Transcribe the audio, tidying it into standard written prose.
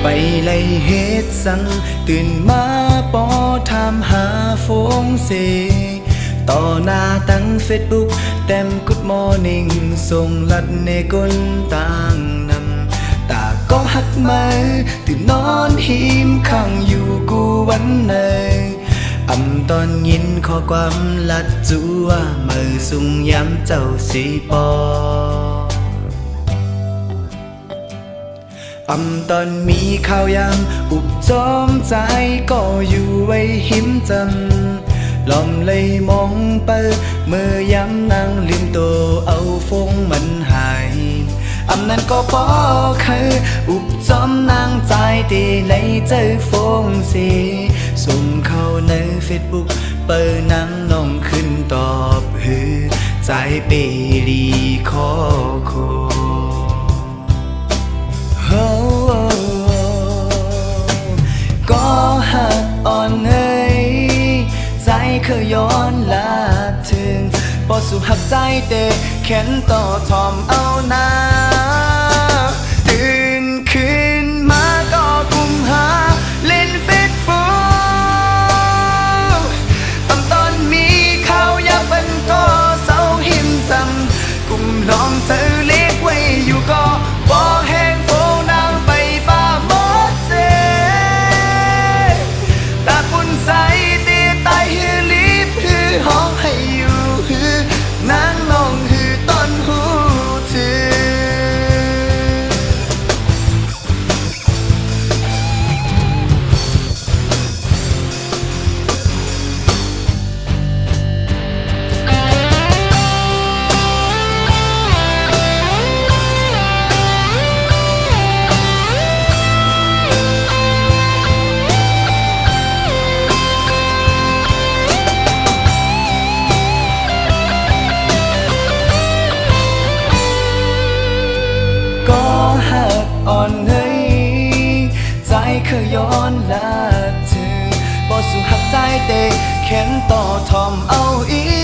ไปไล่เฮ็ดสังตื่นมาปอถามหาฟงเสต่อหน้าตั้งเฟซบุ๊กแต้มกุดมอร์นิ่งส่งลัดในกลต่างนำตาก็หักมาตื่นนอนหิมข้างอยู่กูวันไหนตอนยินข้อความลัดจัวมือสุงย้ำเจ้าสีปอตอนมีข่าวยามอุบจอมใจก็อยู่ไว้หิมจำลอมเลยมองไปเมื่อย้ำนั่งลืมตัวเอาฟงมันหายนั้นก็พอคืออุบจอมนางใจตีในเจอฟงสีส่งเข้าในเฟซบุ๊กเปิดนังน้องขึ้นตอบฮือใจเปรีขอโคก็หักอ่อนเอ้ยใจเคยย้อนลาถึงพอสุหักใจเตะแขนต่อทอมเอานาตื่นขึ้นมาก็กุมหาเล่นเฟซบุ๊กตอนมีข่าวอยากเป็นก็เศร้าหิมจำกุมลองเธอเล็กไว้อยู่ก็บ่แห้งโฟนางไปป้าหมดเสตาปุ่นใสตีตายฮือลิบฮือห้องให้อยู่ฮือนางน้องฮือต้นหูถืออ่อนเฮ้ยใจเคยย้อนลาถึงบ่สุหักใจเตะแขนต่อทอมเอาอี